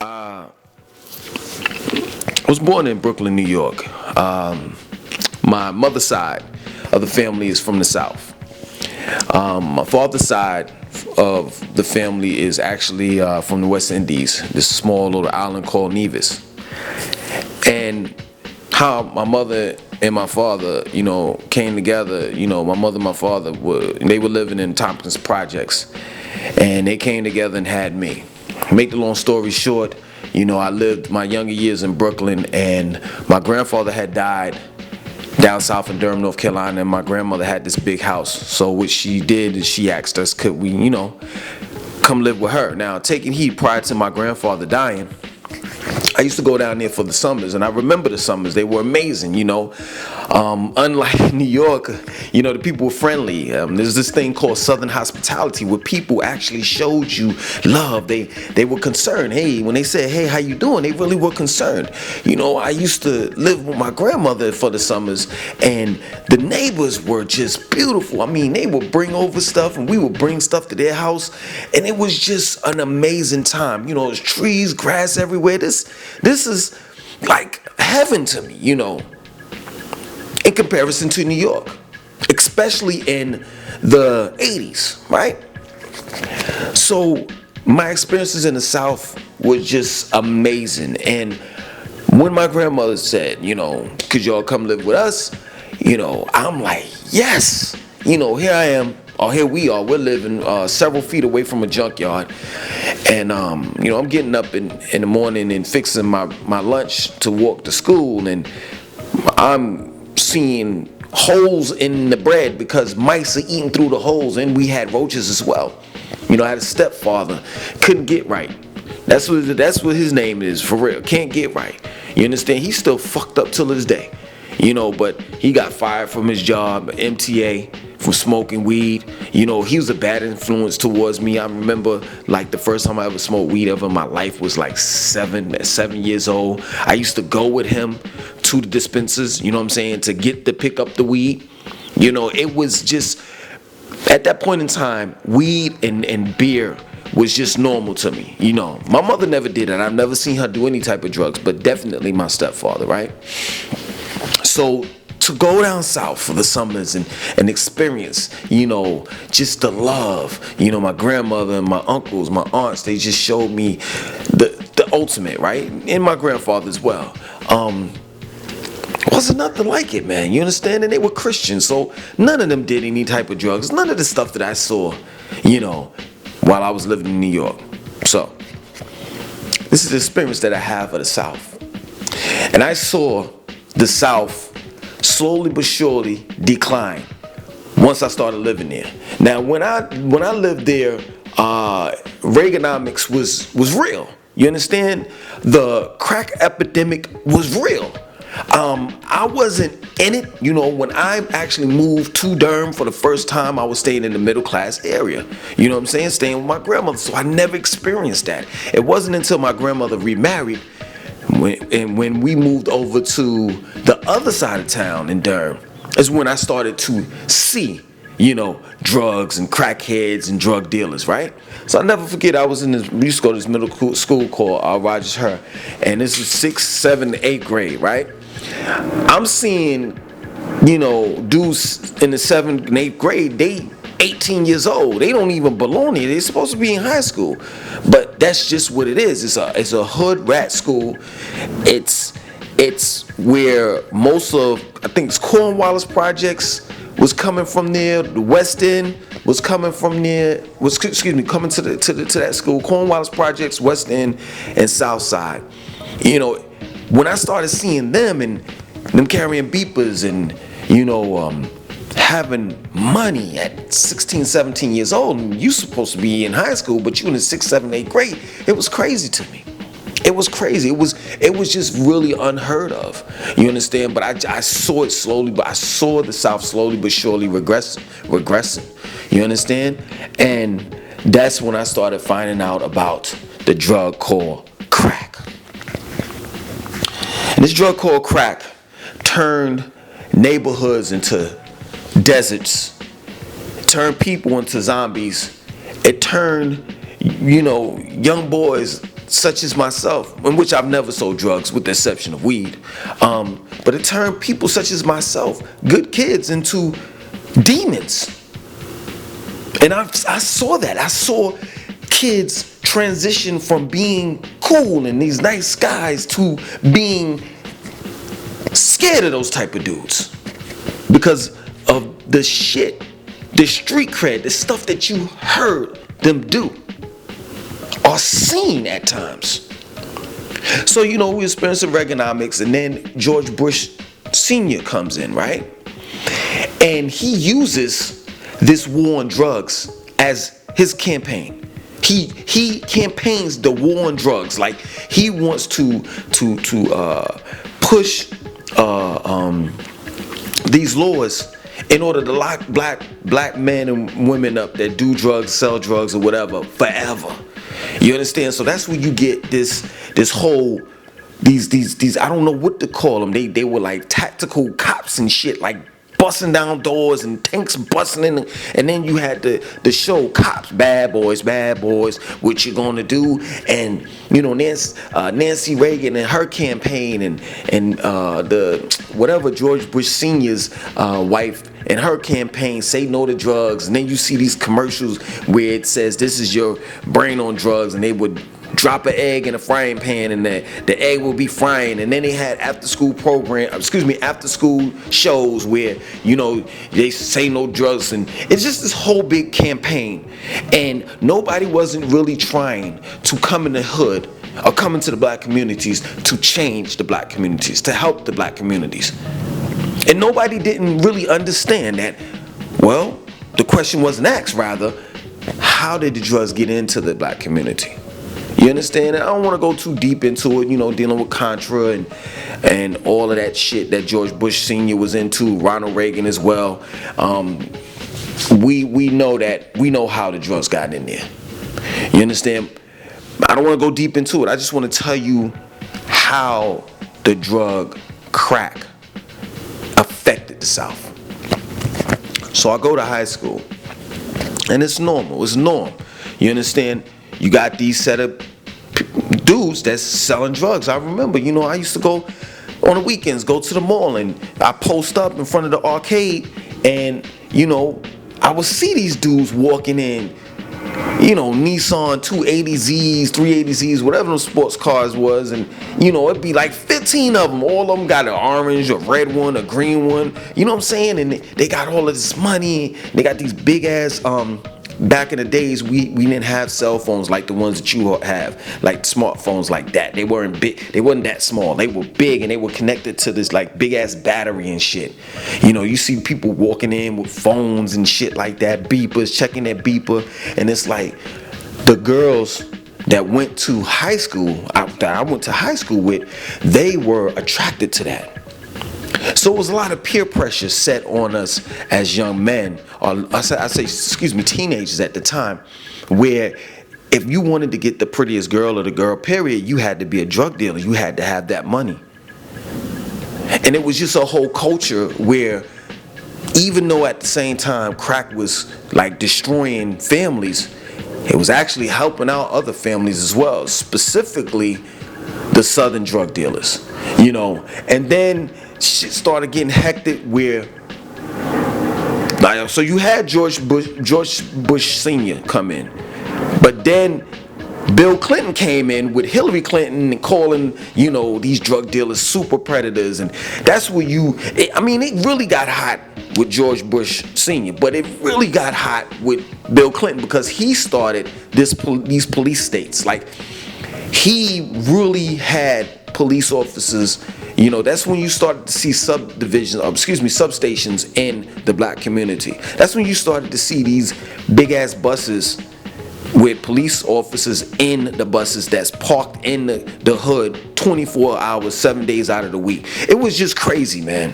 I was born in Brooklyn, New York. My mother's side of the family is from the South. My father's side of the family is actually from the West Indies, this small little island called Nevis. And how my mother and my father, came together. My mother and my father they were living in Tompkins Projects, and they came together and had me. Make the long story short, I lived my younger years in Brooklyn, and my grandfather had died down south in Durham, North Carolina, and my grandmother had this big house. So what she did is she asked us, could we, come live with her. Now, taking heed, prior to my grandfather dying, I used to go down there for the summers, and I remember the summers. They were amazing, Unlike New York, the people were friendly. There's this thing called Southern hospitality where people actually showed you love. They were concerned. Hey, when they said, hey, how you doing? They really were concerned. I used to live with my grandmother for the summers, and the neighbors were just beautiful. I mean, they would bring over stuff, and we would bring stuff to their house, and it was just an amazing time. There's trees, grass everywhere. This is like heaven to me, in comparison to New York, especially in the 80s, right? So my experiences in the South were just amazing. And when my grandmother said, could y'all come live with us? I'm like, yes. Here I am, or here we are. We're living several feet away from a junkyard. And, I'm getting up in the morning and fixing my lunch to walk to school. And I'm seeing holes in the bread because mice are eating through the holes. And we had roaches as well. I had a stepfather, couldn't get right. That's what his name is, for real. Can't get right. You understand? He's still fucked up till this day. But he got fired from his job, MTA, from smoking weed. He was a bad influence towards me. I remember, like, the first time I ever smoked weed ever in my life was like 7 years old. I used to go with him to the dispensers, to pick up the weed. It was just, at that point in time, weed and beer was just normal to me. My mother never did it. I've never seen her do any type of drugs, but definitely my stepfather, right? So to go down south for the summers and experience, just the love, my grandmother and my uncles, my aunts, they just showed me the ultimate, right? And my grandfather as well. Wasn't nothing like it, man. You understand? And they were Christians, so none of them did any type of drugs. None of the stuff that I saw, while I was living in New York. So this is the experience that I have of the South. And I saw the South slowly but surely decline once I started living there. Now, when I lived there, Reaganomics was real. You understand? The crack epidemic was real. I wasn't in it. When I actually moved to Durham for the first time, I was staying in the middle class area. You know what I'm saying? Staying with my grandmother. So I never experienced that. It wasn't until my grandmother remarried when we moved over to the other side of town in Durham, is when I started to see, drugs and crackheads and drug dealers, right? So I'll never forget, we used to go to this middle school called Rogers Her, and this is 6th, 7th, 8th grade, right? I'm seeing, dudes in the 7th and 8th grade, they 18 years old. They don't even belong here. They're supposed to be in high school. But that's just what it is. It's a hood rat school. It's where most of, I think it's Cornwallis Projects was coming from there. The West End was coming from there. Coming to that school. Cornwallis Projects, West End, and South Side. When I started seeing them and them carrying beepers and having money at 16, 17 years old, and you supposed to be in high school, but you in the 6th, 7th, 8th grade, it was crazy to me. It was crazy. It was just really unheard of. You understand? But I saw it slowly, but I saw the South slowly but surely regressing. You understand? And that's when I started finding out about the drug called crack. And this drug called crack turned neighborhoods into deserts. It turned people into zombies. It turned, young boys such as myself, in which I've never sold drugs with the exception of weed, but it turned people such as myself, good kids, into demons. And I saw that. I saw kids transition from being cool and these nice guys to being scared of those type of dudes because of the shit, the street cred, the stuff that you heard them do or seen at times. So, we experiencing Reaganomics, and then George Bush Sr. comes in, right? And he uses this war on drugs as his campaign. He campaigns the war on drugs, like he wants to push these laws in order to lock black men and women up that do drugs, sell drugs, or whatever forever. You understand? So that's where you get this whole these I don't know what to call them. They were like tactical cops and shit, like busting down doors and tanks busting in, and then you had the show Cops, Bad Boys, what you gonna do? And Nancy Reagan and her campaign, and the whatever George Bush Sr.'s wife and her campaign, say no to drugs. And then you see these commercials where it says this is your brain on drugs, and they would drop an egg in a frying pan and the egg will be frying. And then they had after school shows where they say no drugs, and it's just this whole big campaign. And nobody wasn't really trying to come in the hood or come into the black communities to change the black communities, to help the black communities. And nobody didn't really understand that. Well, the question wasn't asked, rather, how did the drugs get into the black community? You understand? And I don't want to go too deep into it, dealing with Contra and all of that shit that George Bush Sr. was into, Ronald Reagan as well. We know how the drugs got in there. You understand? I don't want to go deep into it. I just want to tell you how the drug crack affected the South. So I go to high school, and it's normal. It's norm. You understand? You got these set of dudes that's selling drugs. I remember, I used to go on the weekends, go to the mall, and I post up in front of the arcade, and I would see these dudes walking in, Nissan 280Zs, 380Zs, whatever those sports cars was, and it'd be like 15 of them. All of them got an orange, a red one, a green one. You know what I'm saying? And they got all of this money. They got these big ass back in the days, we didn't have cell phones like the ones that you have, like smartphones like that. They weren't big. They wasn't that small. They were big, and they were connected to this like big ass battery and shit. You see people walking in with phones and shit like that, beepers, checking their beeper, and it's like the girls that went to high school, that I went to high school with, they were attracted to that. So it was a lot of peer pressure set on us as young men, or teenagers at the time, where if you wanted to get the prettiest girl or the girl, period, you had to be a drug dealer. You had to have that money. And it was just a whole culture where, even though at the same time crack was like destroying families, it was actually helping out other families as well, specifically the southern drug dealers, and then shit started getting hectic where, so you had George Bush Sr. come in, but then Bill Clinton came in with Hillary Clinton and calling, these drug dealers super predators, and that's where it really got hot with George Bush Sr., but it really got hot with Bill Clinton because he started these police states. Like, he really had police officers. That's when you started to see substations in the black community. That's when you started to see these big ass buses with police officers in the buses that's parked in the hood 24 hours, 7 days out of the week. It was just crazy, man.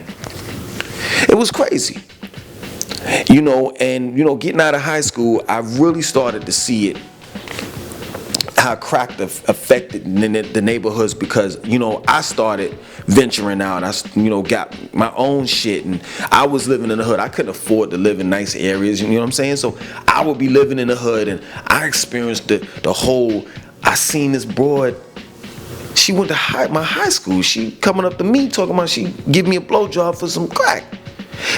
It was crazy. Getting out of high school, I really started to see it, how crack affected the neighborhoods, because I started venturing out. I got my own shit, and I was living in the hood. I couldn't afford to live in nice areas, you know what I'm saying? So I would be living in the hood, and I experienced the whole I seen this broad. She went to my high school. She coming up to me talking about she give me a blowjob for some crack.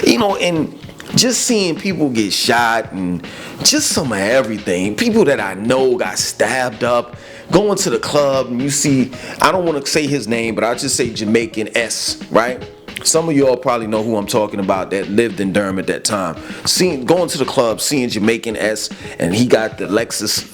And just seeing people get shot and just some of everything. People that I know got stabbed up. Going to the club and you see, I don't want to say his name, but I'll just say Jamaican S, right? Some of y'all probably know who I'm talking about that lived in Durham at that time. Going to the club, seeing Jamaican S, and he got the Lexus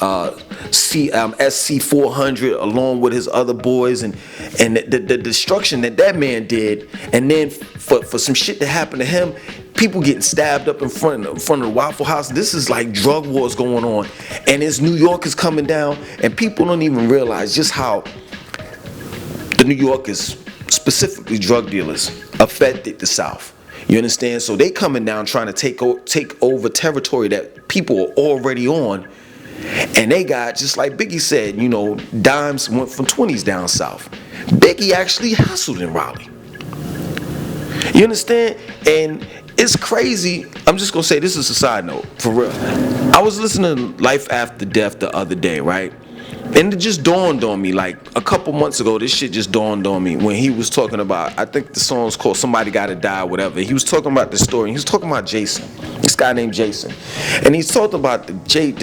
SC400 along with his other boys, and the destruction that man did, and then for some shit that happened to him, people getting stabbed up in front of the Waffle House. This is like drug wars going on, and as New York is coming down, and people don't even realize just how the New Yorkers, specifically drug dealers, affected the South. You understand? So they coming down trying to take over territory that people are already on, and they got, just like Biggie said, dimes went from 20s down south. Biggie actually hustled in Raleigh. You understand? And it's crazy. I'm just gonna say, this is a side note, for real. I was listening to Life After Death the other day, right? And it just dawned on me, like a couple months ago, this shit just dawned on me when he was talking about, I think the song's called Somebody Gotta Die, whatever. He was talking about the story. He was talking about Jason, this guy named Jason. And he's talking about the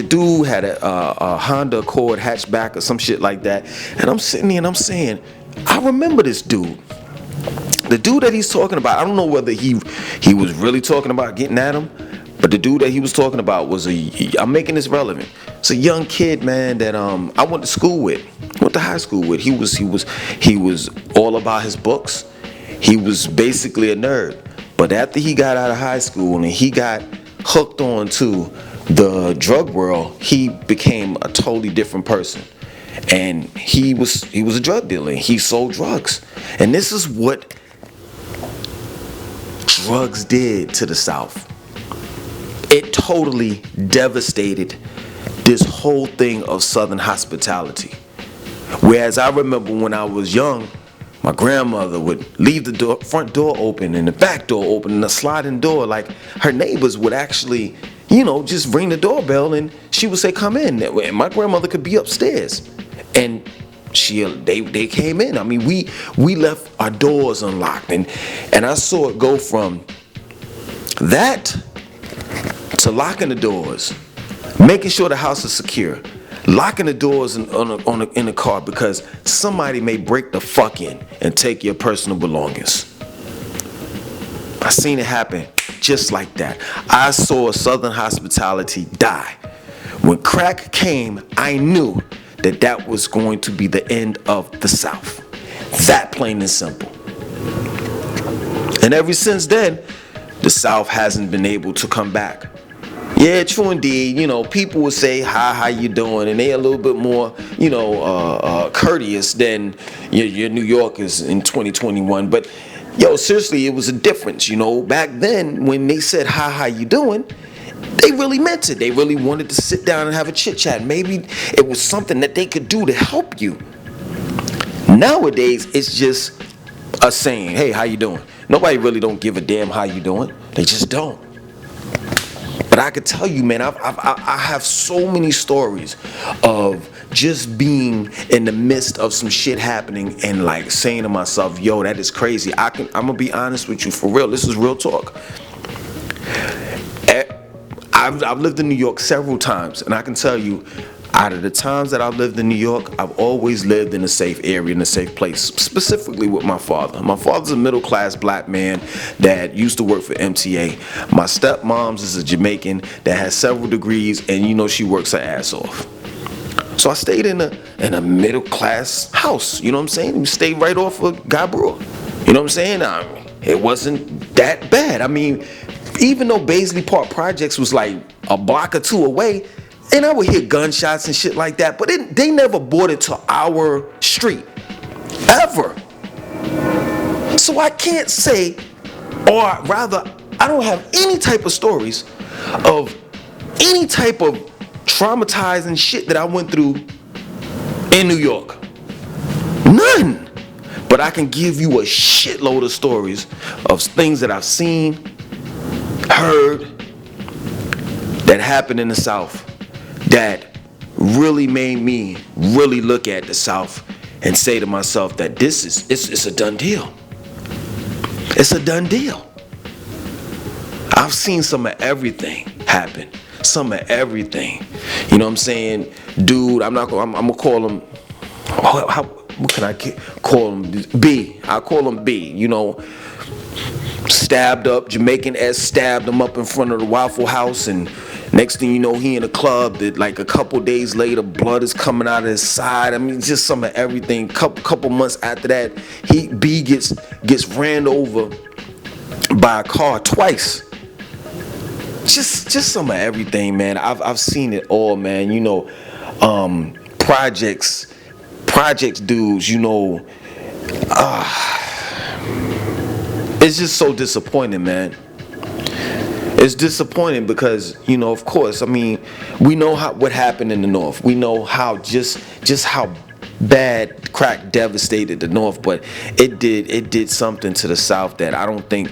dude had a Honda Accord hatchback or some shit like that. And I'm sitting there and I'm saying, I remember this dude. The dude that he's talking about, I don't know whether he was really talking about getting at him, but the dude that he was talking about was I'm making this relevant. It's a young kid, man, that I went to school with, went to high school with. He was all about his books. He was basically a nerd. But after he got out of high school and he got hooked on to the drug world, he became a totally different person. And he was a drug dealer. He sold drugs. And this is what drugs did to the South. It totally devastated this whole thing of Southern hospitality. Whereas I remember when I was young, my grandmother would leave the front door open and the back door open and the sliding door. Like, her neighbors would actually, just ring the doorbell and she would say, come in. And my grandmother could be upstairs. And they came in. I mean, we left our doors unlocked. And I saw it go from that to locking the doors, making sure the house is secure, locking the doors in the car because somebody may break the fuck in and take your personal belongings. I seen it happen just like that. I saw Southern hospitality die. When crack came, I knew that was going to be the end of the South. That plain and simple. And ever since then, the South hasn't been able to come back. Yeah, true indeed. People will say, hi, how you doing? And they a little bit more, courteous than your New Yorkers in 2021. But, seriously, it was a difference. Back then, when they said, hi, how you doing? They really meant it. They really wanted to sit down and have a chit chat. Maybe it was something that they could do to help you. Nowadays, it's just a saying, hey, how you doing? Nobody really don't give a damn how you doing. They just don't. But I could tell you, man, I have so many stories of just being in the midst of some shit happening and like saying to myself, yo, that is crazy. I'm gonna be honest with you, for real. This is real talk. I've lived in New York several times, and I can tell you, out of the times that I've lived in New York, I've always lived in a safe area, in a safe place, specifically with my father. My father's a middle-class black man that used to work for MTA. My stepmom's is a Jamaican that has several degrees, and she works her ass off. So I stayed in a middle-class house, you know what I'm saying? We stayed right off of Gabro. You know what I'm saying? It wasn't that bad. I mean, even though Baisley Park Projects was like a block or two away, and I would hear gunshots and shit like that, but they never brought it to our street, ever. So I can't say, or rather, I don't have any type of stories of any type of traumatizing shit that I went through in New York. None. But I can give you a shitload of stories of things that I've seen, heard, that happened in the South that really made me really look at the South and say to myself that it's a done deal. It's a done deal. I've seen some of everything happen. Some of everything. You know what I'm saying? Dude, I'm gonna call him, what can I call him? B. I call him B. You know, stabbed up, Jamaican S stabbed him up in front of the Waffle House, and next thing you know, he in a club that like a couple days later, blood is coming out of his side. I mean, just some of everything. Couple months after that, B gets ran over by a car twice. Just some of everything, man. I've seen it all, man. You know, projects dudes, you know, it's just so disappointing, man. It's disappointing because, you know, of course, I mean, we know what happened in the North. We know how just how bad crack devastated the North, but it did something to the South that I don't think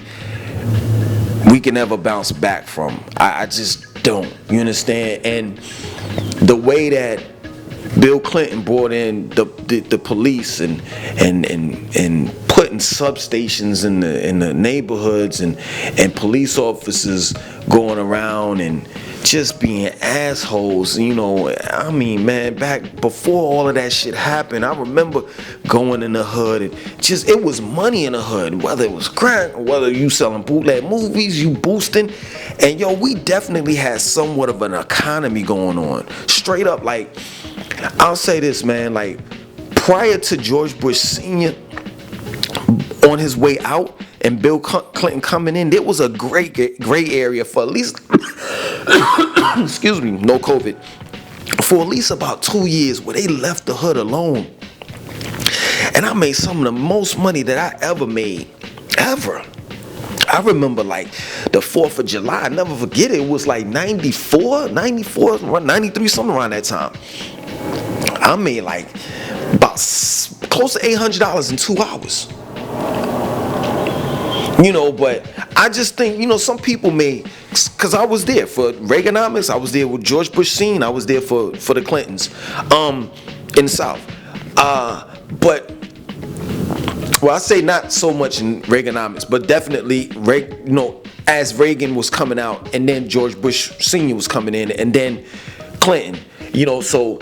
we can ever bounce back from. I just don't. You understand? And the way that Bill Clinton brought in the police and putting substations in the neighborhoods and police officers going around and just being assholes, you know. I mean, man, back before all of that shit happened, I remember going in the hood and just, it was money in the hood, whether it was crack or whether you selling bootleg movies, you boosting. And yo, we definitely had somewhat of an economy going on. Straight up, like, I'll say this, man, like, prior to George Bush Sr. on his way out and Bill Clinton coming in, there was a gray area for at least, excuse me, no COVID, for at least about 2 years where they left the hood alone. And I made some of the most money that I ever made, ever. I remember like the 4th of July, I never forget it, it was like 94, 93, something around that time. I made like about close to $800 in 2 hours. You know, but I just think, you know, some people may, because I was there for Reaganomics, I was there with George Bush Sr., I was there for the Clintons in the South. But, well, I say not so much in Reaganomics, but definitely, you know, as Reagan was coming out and then George Bush Sr. was coming in and then Clinton, you know, so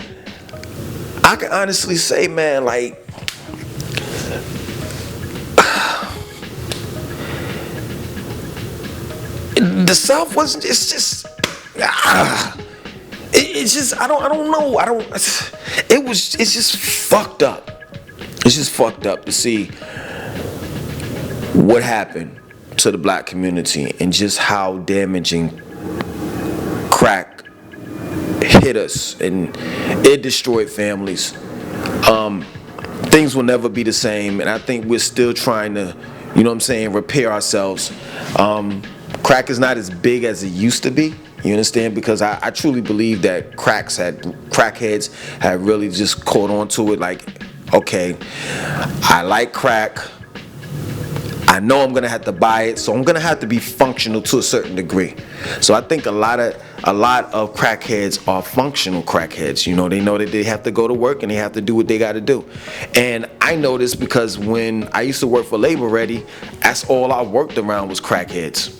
I can honestly say, man, like, the South wasn't, it's just, it's just, I don't know, it's just fucked up. It's just fucked up to see what happened to the black community and just how damaging crack hit us, and it destroyed families. Things will never be the same, and I think we're still trying to, you know what I'm saying, repair ourselves. Crack is not as big as it used to be, you understand, because I truly believe that crackheads had really just caught on to it, like, okay, I like crack, I know I'm gonna have to buy it, so I'm gonna have to be functional to a certain degree. So I think a lot of crackheads are functional crackheads. You know that they have to go to work and they have to do what they got to do. And I know this because when I used to work for Labor Ready, that's all I worked around was crackheads.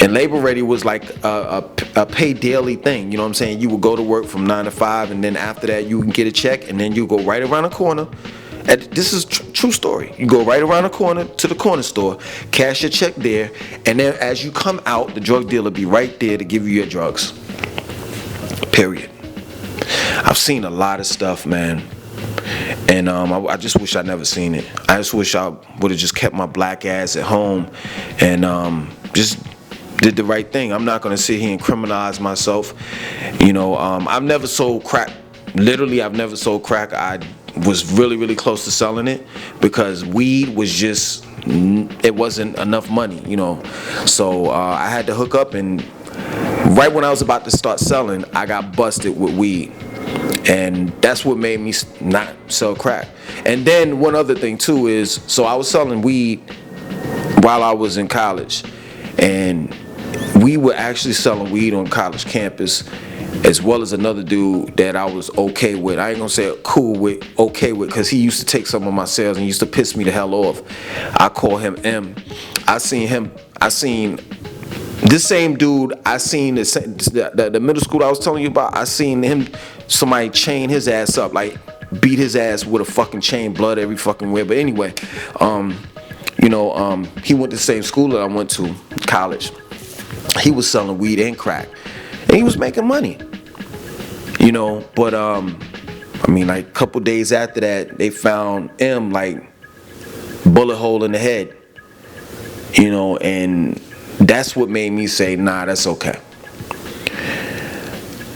And Labor Ready was like a pay daily thing. You know what I'm saying? You would go to work from 9 to 5, and then after that you can get a check, and then you go right around the corner. This is true story. You go right around the corner to the corner store, cash your check there, and then as you come out, the drug dealer be right there to give you your drugs. Period. I've seen a lot of stuff, man. And I just wish I'd never seen it. I just wish I would have just kept my black ass at home and just did the right thing. I'm not going to sit here and criminalize myself. You know, I've never sold crack. Literally, I've never sold crack. I was really, really close to selling it because weed was just, it wasn't enough money, you know. So I had to hook up, and right when I was about to start selling, I got busted with weed. And that's what made me not sell crack. And then one other thing too is, so I was selling weed while I was in college, and we were actually selling weed on college campus, as well as another dude that I was okay with. I ain't gonna say cool with, okay with, because he used to take some of my sales and used to piss me the hell off. I call him M. I seen this same dude. I seen the middle school I was telling you about. I seen him, somebody chain his ass up, like beat his ass with a fucking chain, blood every fucking way. But anyway, he went to the same school that I went to, college. He was selling weed and crack, and he was making money. But like a couple days after that, they found M like bullet hole in the head. And that's what made me say, nah, that's okay.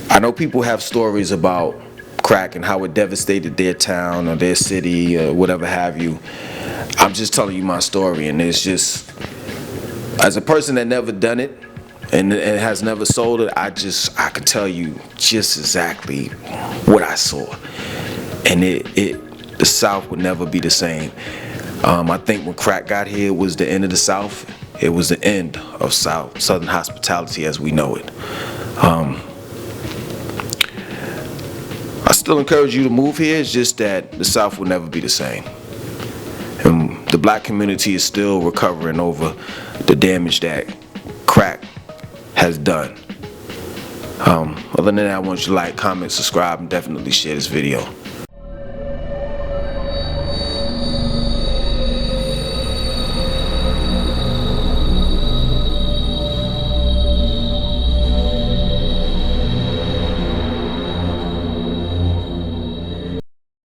I know people have stories about crack and how it devastated their town or their city or whatever have you. I'm just telling you my story, and it's just, as a person that never done it and has never sold it, I can tell you just exactly what I saw. And the South would never be the same. I think when crack got here, it was the end of the South. It was the end of Southern hospitality as we know it. I still encourage you to move here. It's just that the South will never be the same. And the black community is still recovering over the damage that crack has done. Other than that, I want you to like, comment, subscribe, and definitely share this video.